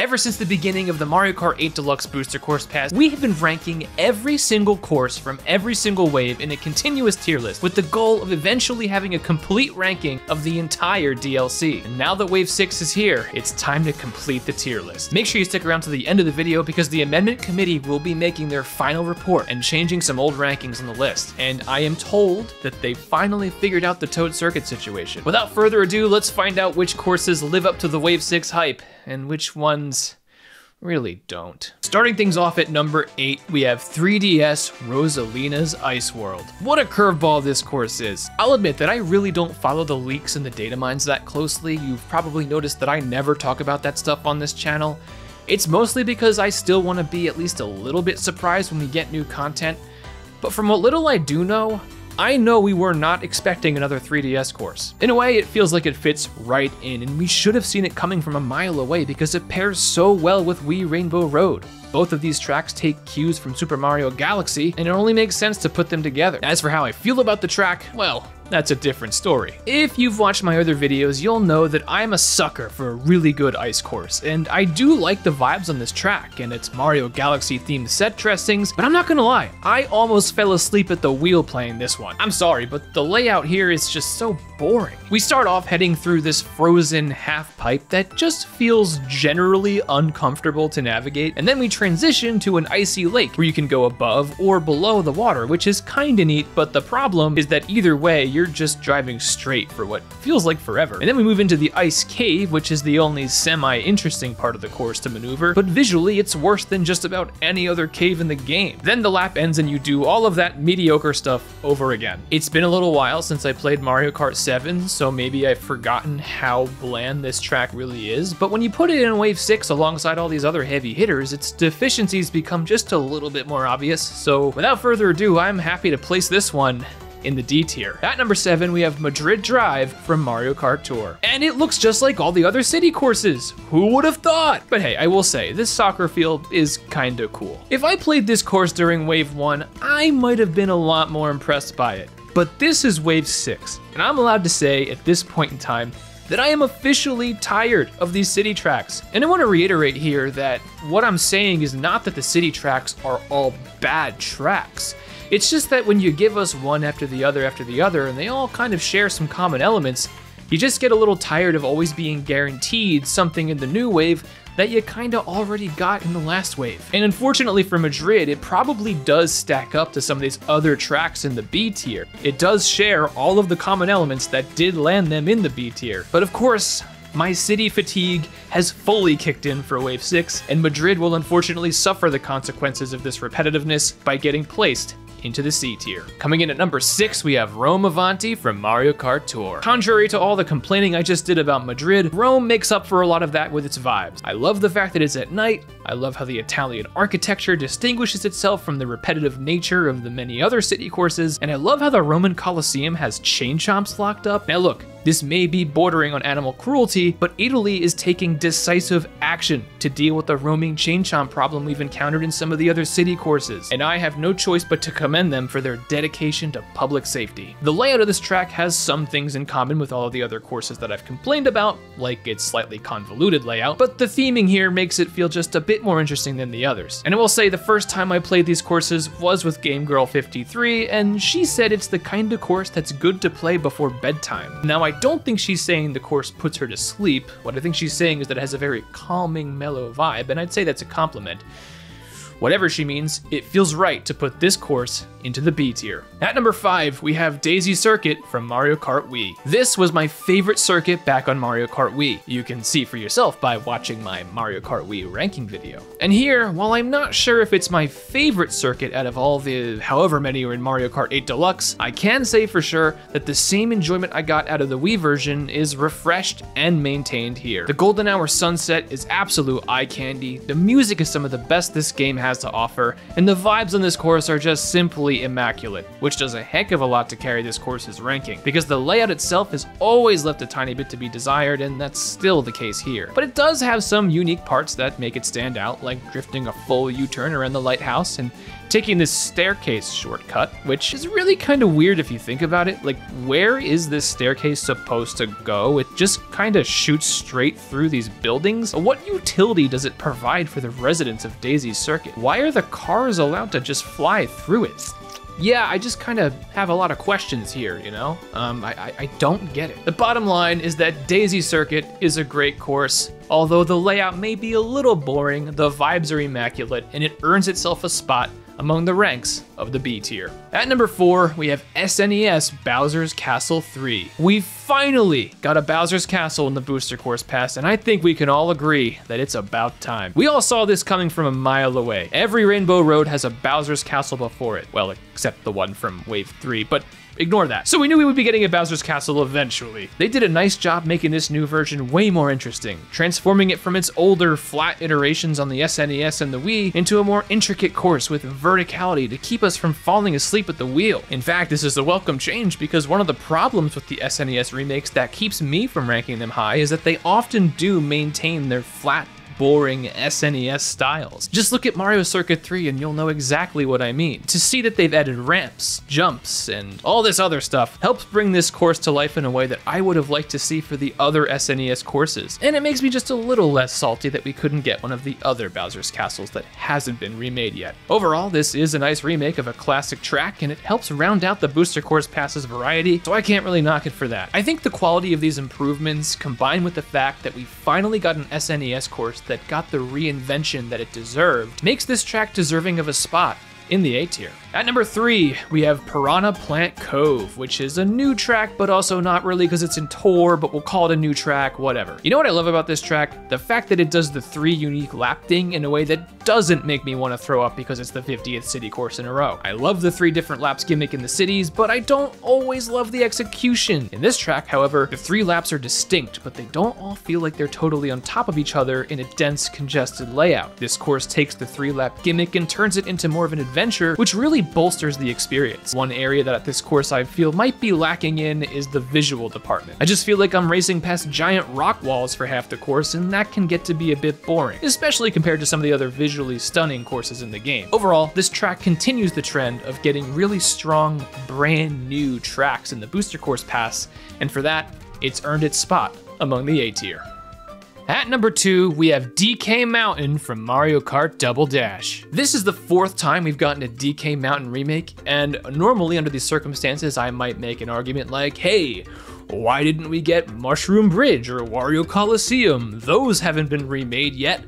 Ever since the beginning of the Mario Kart 8 Deluxe Booster Course Pass, we have been ranking every single course from every single wave in a continuous tier list with the goal of eventually having a complete ranking of the entire DLC. And now that Wave 6 is here, it's time to complete the tier list. Make sure you stick around to the end of the video because the Amendment Committee will be making their final report and changing some old rankings on the list. And I am told that they finally figured out the Toad Circuit situation. Without further ado, let's find out which courses live up to the Wave 6 hype and which ones really don't. Starting things off at number 8, we have 3DS Rosalina's Ice World. What a curveball this course is. I'll admit that I really don't follow the leaks and the data mines that closely. You've probably noticed that I never talk about that stuff on this channel. It's mostly because I still want to be at least a little bit surprised when we get new content. But from what little I do know, I know we were not expecting another 3DS course. In a way, it feels like it fits right in, and we should have seen it coming from a mile away because it pairs so well with Wii Rainbow Road. Both of these tracks take cues from Super Mario Galaxy, and it only makes sense to put them together. As for how I feel about the track, well, that's a different story. If you've watched my other videos, you'll know that I'm a sucker for a really good ice course, and I do like the vibes on this track and its Mario Galaxy themed set dressings, but I'm not gonna lie, I almost fell asleep at the wheel playing this one. I'm sorry, but the layout here is just so boring. We start off heading through this frozen half pipe that just feels generally uncomfortable to navigate, and then we transition to an icy lake where you can go above or below the water, which is kinda neat, but the problem is that either way, you're just driving straight for what feels like forever. And then we move into the ice cave, which is the only semi-interesting part of the course to maneuver, but visually it's worse than just about any other cave in the game. Then the lap ends and you do all of that mediocre stuff over again. It's been a little while since I played Mario Kart 7, so maybe I've forgotten how bland this track really is, but when you put it in Wave 6 alongside all these other heavy hitters, its deficiencies become just a little bit more obvious. So without further ado, I'm happy to place this one in the D tier. At number 7, we have Madrid Drive from Mario Kart Tour. And it looks just like all the other city courses. Who would have thought? But hey, I will say, this soccer field is kinda cool. If I played this course during Wave 1, I might have been a lot more impressed by it. But this is Wave 6, and I'm allowed to say at this point in time that I am officially tired of these city tracks. And I want to reiterate here that what I'm saying is not that the city tracks are all bad tracks. It's just that when you give us one after the other, and they all kind of share some common elements, you just get a little tired of always being guaranteed something in the new wave that you kinda already got in the last wave. And unfortunately for Madrid, it probably does stack up to some of these other tracks in the B tier. It does share all of the common elements that did land them in the B tier. But of course, my city fatigue has fully kicked in for Wave 6, and Madrid will unfortunately suffer the consequences of this repetitiveness by getting placed into the C tier. Coming in at number 6, we have Rome Avanti from Mario Kart Tour. Contrary to all the complaining I just did about Madrid, Rome makes up for a lot of that with its vibes. I love the fact that it's at night, I love how the Italian architecture distinguishes itself from the repetitive nature of the many other city courses, and I love how the Roman Colosseum has chain chomps locked up. Now look, this may be bordering on animal cruelty, but Italy is taking decisive action to deal with the roaming chain chomp problem we've encountered in some of the other city courses, and I have no choice but to commend them for their dedication to public safety. The layout of this track has some things in common with all of the other courses that I've complained about, like its slightly convoluted layout, but the theming here makes it feel just a bit more interesting than the others. And I will say the first time I played these courses was with Game Girl 53, and she said it's the kind of course that's good to play before bedtime. Now I don't think she's saying the course puts her to sleep. What I think she's saying is that it has a very calming, mellow vibe, and I'd say that's a compliment. Whatever she means, it feels right to put this course into the B tier. At number 5, we have Daisy Circuit from Mario Kart Wii. This was my favorite circuit back on Mario Kart Wii. You can see for yourself by watching my Mario Kart Wii ranking video. And here, while I'm not sure if it's my favorite circuit out of all the however many are in Mario Kart 8 Deluxe, I can say for sure that the same enjoyment I got out of the Wii version is refreshed and maintained here. The Golden Hour Sunset is absolute eye candy, the music is some of the best this game has to offer, and the vibes on this course are just simply immaculate, which does a heck of a lot to carry this course's ranking, because the layout itself has always left a tiny bit to be desired, and that's still the case here. But it does have some unique parts that make it stand out, like drifting a full U-turn around the lighthouse and taking this staircase shortcut, which is really kind of weird if you think about it. Like, where is this staircase supposed to go? It just kind of shoots straight through these buildings. What utility does it provide for the residents of Daisy's Circuit? Why are the cars allowed to just fly through it? Yeah, I just kind of have a lot of questions here, you know? I don't get it. The bottom line is that Daisy Circuit is a great course. Although the layout may be a little boring, the vibes are immaculate, and it earns itself a spot among the ranks of the B tier. At number 4, we have SNES Bowser's Castle 3. We finally got a Bowser's Castle in the Booster Course Pass, and I think we can all agree that it's about time. We all saw this coming from a mile away. Every Rainbow Road has a Bowser's Castle before it. Well, except the one from Wave 3, but ignore that. So we knew we would be getting a Bowser's Castle eventually. They did a nice job making this new version way more interesting, transforming it from its older, flat iterations on the SNES and the Wii into a more intricate course with verticality to keep us from falling asleep at the wheel. In fact, this is a welcome change because one of the problems with the SNES remakes that keeps me from ranking them high is that they often do maintain their flat, boring SNES styles. Just look at Mario Circuit 3 and you'll know exactly what I mean. To see that they've added ramps, jumps, and all this other stuff helps bring this course to life in a way that I would have liked to see for the other SNES courses. And it makes me just a little less salty that we couldn't get one of the other Bowser's Castles that hasn't been remade yet. Overall, this is a nice remake of a classic track, and it helps round out the Booster Course Pass's variety, so I can't really knock it for that. I think the quality of these improvements, combined with the fact that we finally got an SNES course that got the reinvention that it deserved, makes this track deserving of a spot in the A tier. At number 3, we have Piranha Plant Cove, which is a new track, but also not really because it's in tour, but we'll call it a new track, whatever. You know what I love about this track? The fact that it does the 3 unique lap thing in a way that doesn't make me want to throw up because it's the 50th city course in a row. I love the 3 different laps gimmick in the cities, but I don't always love the execution. In this track, however, the 3 laps are distinct, but they don't all feel like they're totally on top of each other in a dense, congested layout. This course takes the 3-lap gimmick and turns it into more of an adventure, which really bolsters the experience. One area that at this course I feel might be lacking in is the visual department. I just feel like I'm racing past giant rock walls for half the course, and that can get to be a bit boring, especially compared to some of the other visually stunning courses in the game. Overall, this track continues the trend of getting really strong, brand new tracks in the Booster Course Pass, and for that, it's earned its spot among the A tier. At number 2, we have DK Mountain from Mario Kart Double Dash. This is the 4th time we've gotten a DK Mountain remake, and normally under these circumstances, I might make an argument like, hey, why didn't we get Mushroom Bridge or Wario Coliseum? Those haven't been remade yet.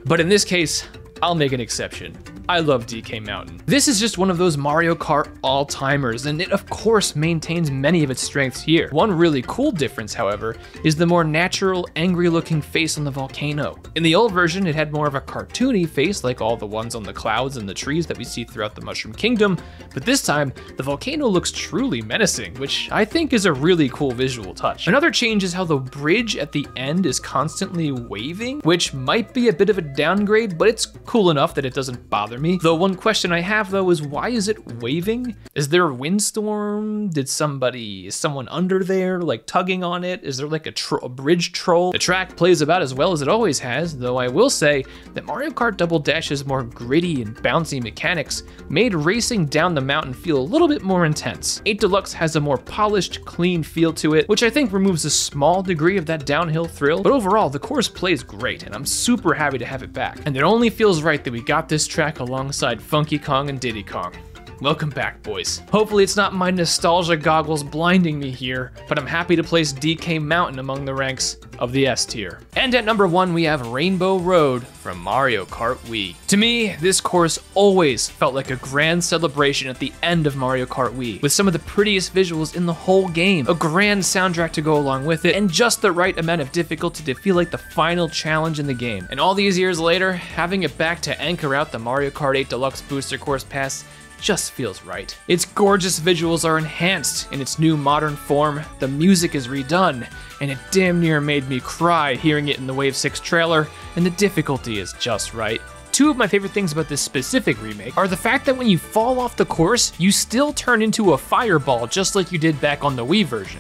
But in this case, I'll make an exception. I love DK Mountain. This is just one of those Mario Kart all-timers, and it of course maintains many of its strengths here. One really cool difference, however, is the more natural, angry-looking face on the volcano. In the old version, it had more of a cartoony face, like all the ones on the clouds and the trees that we see throughout the Mushroom Kingdom, but this time, the volcano looks truly menacing, which I think is a really cool visual touch. Another change is how the bridge at the end is constantly waving, which might be a bit of a downgrade, but it's cool enough that it doesn't bother me. Though one question I have though is, why is it waving? Is there a windstorm? Is someone under there like tugging on it? Is there like a bridge troll? The track plays about as well as it always has, though I will say that Mario Kart Double Dash's more gritty and bouncy mechanics made racing down the mountain feel a little bit more intense. 8 Deluxe has a more polished, clean feel to it, which I think removes a small degree of that downhill thrill, but overall the course plays great and I'm super happy to have it back. And it only feels right that we got this track alongside Funky Kong and Diddy Kong. Welcome back, boys. Hopefully it's not my nostalgia goggles blinding me here, but I'm happy to place DK Mountain among the ranks of the S tier. And at number 1, we have Rainbow Road from Mario Kart Wii. To me, this course always felt like a grand celebration at the end of Mario Kart Wii, with some of the prettiest visuals in the whole game, a grand soundtrack to go along with it, and just the right amount of difficulty to feel like the final challenge in the game. And all these years later, having it back to anchor out the Mario Kart 8 Deluxe Booster Course Pass just feels right. Its gorgeous visuals are enhanced in its new modern form, the music is redone, and it damn near made me cry hearing it in the Wave 6 trailer, and the difficulty is just right. Two of my favorite things about this specific remake are the fact that when you fall off the course, you still turn into a fireball just like you did back on the Wii version.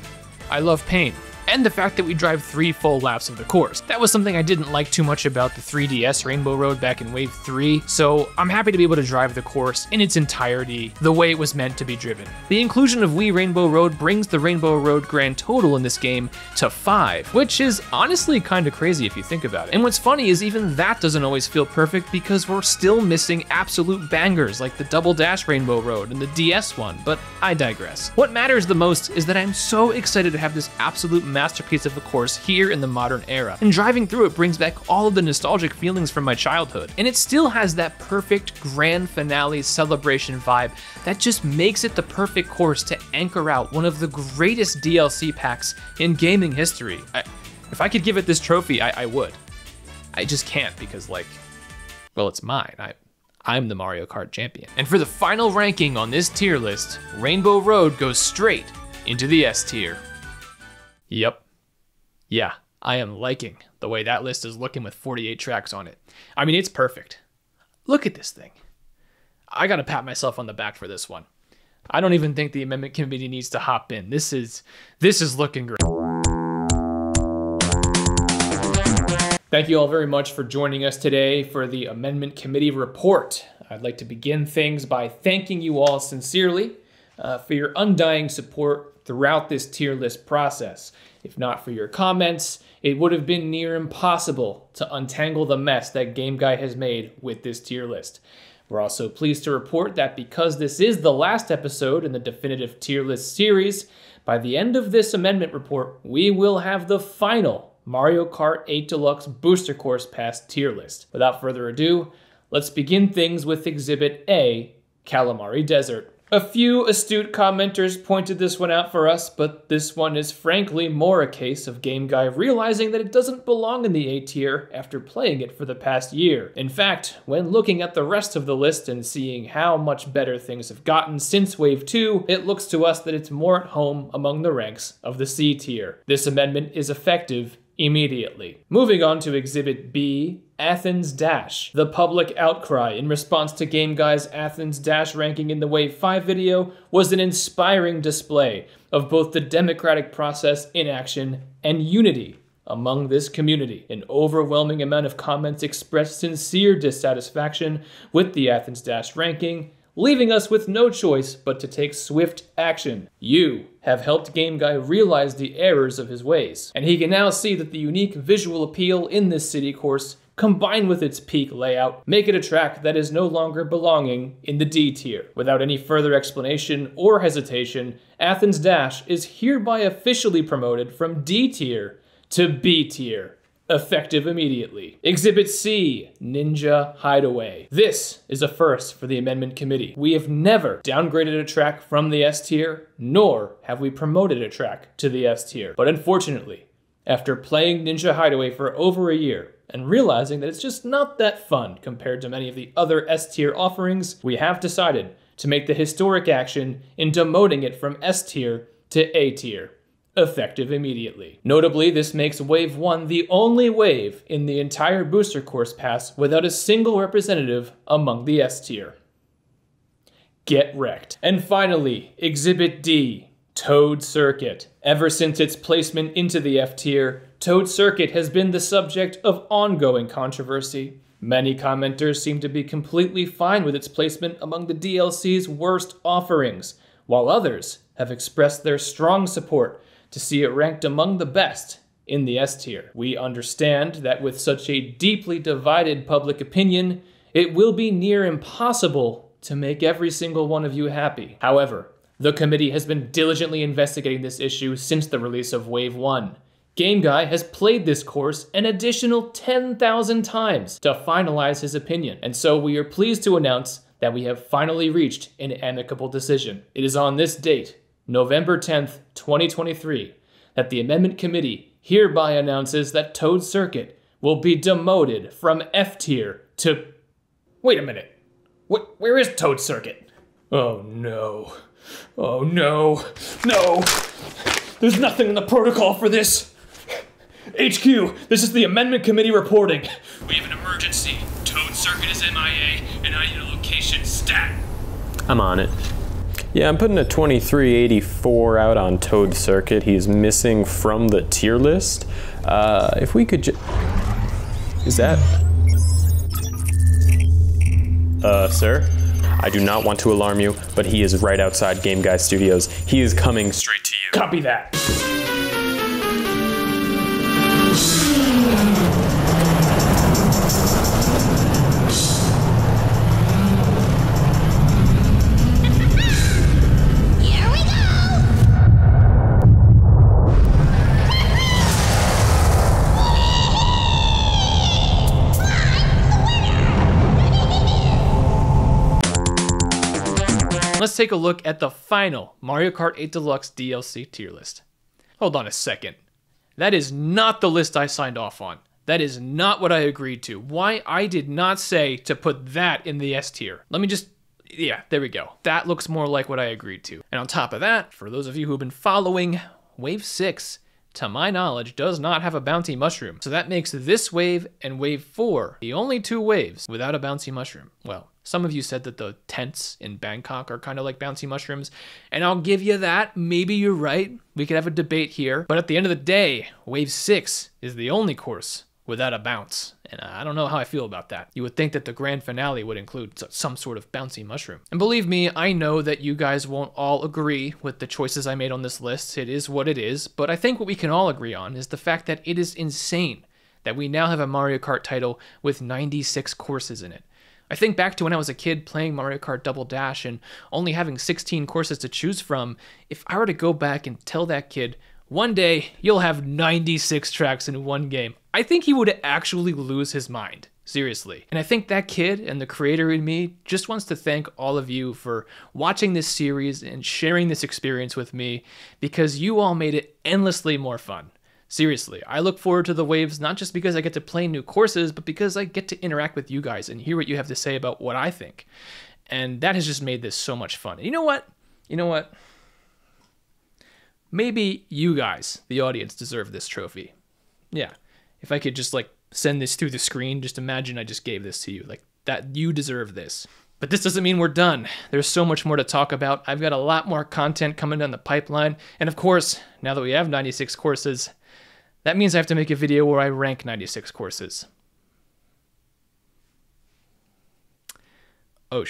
I love pain. and the fact that we drive 3 full laps of the course. That was something I didn't like too much about the 3DS Rainbow Road back in Wave 3, so I'm happy to be able to drive the course in its entirety the way it was meant to be driven. The inclusion of Wii Rainbow Road brings the Rainbow Road grand total in this game to 5, which is honestly kind of crazy if you think about it. And what's funny is even that doesn't always feel perfect because we're still missing absolute bangers like the Double Dash Rainbow Road and the DS one, but I digress. What matters the most is that I'm so excited to have this absolute masterpiece of a course here in the modern era, and driving through it brings back all of the nostalgic feelings from my childhood. And it still has that perfect grand finale celebration vibe that just makes it the perfect course to anchor out one of the greatest DLC packs in gaming history. If I could give it this trophy, I would. I just can't because, like, well, it's mine. I'm the Mario Kart champion. And for the final ranking on this tier list, Rainbow Road goes straight into the S tier. Yep. Yeah, I am liking the way that list is looking with 48 tracks on it. I mean, it's perfect. Look at this thing. I gotta pat myself on the back for this one. I don't even think the amendment committee needs to hop in. This is looking great. Thank you all very much for joining us today for the Amendment Committee report. I'd like to begin things by thanking you all sincerely for your undying support throughout this tier list process. If not for your comments, it would have been near impossible to untangle the mess that Game Guy has made with this tier list. We're also pleased to report that because this is the last episode in the definitive tier list series, by the end of this amendment report, we will have the final Mario Kart 8 Deluxe Booster Course Pass tier list. Without further ado, let's begin things with Exhibit A, Calamari Desert. A few astute commenters pointed this one out for us, but this one is frankly more a case of Game Guy realizing that it doesn't belong in the A tier after playing it for the past year. In fact, when looking at the rest of the list and seeing how much better things have gotten since Wave 2, it looks to us that it's more at home among the ranks of the C tier. This amendment is effective immediately. Moving on to Exhibit B, Athens Dash. The public outcry in response to Game Guy's Athens Dash ranking in the Wave 5 video was an inspiring display of both the democratic process in action and unity among this community. An overwhelming amount of comments expressed sincere dissatisfaction with the Athens Dash ranking, leaving us with no choice but to take swift action. You have helped Game Guy realize the errors of his ways, and he can now see that the unique visual appeal in this city course, combined with its peak layout, make it a track that is no longer belonging in the D tier. Without any further explanation or hesitation, Athens Dash is hereby officially promoted from D tier to B tier. Effective immediately. Exhibit C, Ninja Hideaway. This is a first for the Amendment Committee. We have never downgraded a track from the S tier, nor have we promoted a track to the S tier. But unfortunately, after playing Ninja Hideaway for over a year and realizing that it's just not that fun compared to many of the other S tier offerings, we have decided to make the historic action in demoting it from S tier to A tier. Effective immediately. Notably, this makes Wave 1 the only wave in the entire Booster Course Pass without a single representative among the S tier. Get wrecked. And finally, Exhibit D, Toad Circuit. Ever since its placement into the F tier, Toad Circuit has been the subject of ongoing controversy. Many commenters seem to be completely fine with its placement among the DLC's worst offerings, while others have expressed their strong support to see it ranked among the best in the S tier. We understand that with such a deeply divided public opinion, it will be near impossible to make every single one of you happy. However, the committee has been diligently investigating this issue since the release of Wave 1. Game Guy has played this course an additional 10,000 times to finalize his opinion, and so we are pleased to announce that we have finally reached an amicable decision. It is on this date, November 10th, 2023, that the Amendment Committee hereby announces that Toad Circuit will be demoted from F tier to... Wait a minute. Where is Toad Circuit? Oh no. Oh no. No! There's nothing in the protocol for this! HQ, this is the Amendment Committee reporting. We have an emergency. Toad Circuit is MIA, and I need a location stat. I'm on it. Yeah, I'm putting a 2384 out on Toad Circuit. He's missing from the tier list. If we could Is that... sir? I do not want to alarm you, but he is right outside Game Guy Studios. He is coming straight to you. Copy that. Let's take a look at the final Mario Kart 8 Deluxe DLC tier list. Hold on a second. That is not the list I signed off on. That is not what I agreed to. Why? I did not say to put that in the S tier. Let me just... Yeah, there we go. That looks more like what I agreed to. And on top of that, for those of you who have been following, Wave 6, to my knowledge, does not have a Bouncy Mushroom. So that makes this wave and Wave 4 the only two waves without a Bouncy Mushroom. Well, some of you said that the tents in Bangkok are kind of like Bouncy Mushrooms, and I'll give you that. Maybe you're right. We could have a debate here. But at the end of the day, Wave 6 is the only course without a bounce. And I don't know how I feel about that. You would think that the grand finale would include some sort of bouncy mushroom. And believe me, I know that you guys won't all agree with the choices I made on this list. It is what it is. But I think what we can all agree on is the fact that it is insane that we now have a Mario Kart title with 96 courses in it. I think back to when I was a kid playing Mario Kart Double Dash and only having 16 courses to choose from. If I were to go back and tell that kid, one day you'll have 96 tracks in one game, I think he would actually lose his mind. Seriously. And I think that kid and the creator in me just wants to thank all of you for watching this series and sharing this experience with me, because you all made it endlessly more fun. Seriously, I look forward to the waves, not just because I get to play new courses, but because I get to interact with you guys and hear what you have to say about what I think. And that has just made this so much fun. And you know what? You know what? Maybe you guys, the audience, deserve this trophy. Yeah. If I could just like send this through the screen, just imagine I just gave this to you. Like that, you deserve this. But this doesn't mean we're done. There's so much more to talk about. I've got a lot more content coming down the pipeline. And of course, now that we have 96 courses, that means I have to make a video where I rank 96 courses. Oh,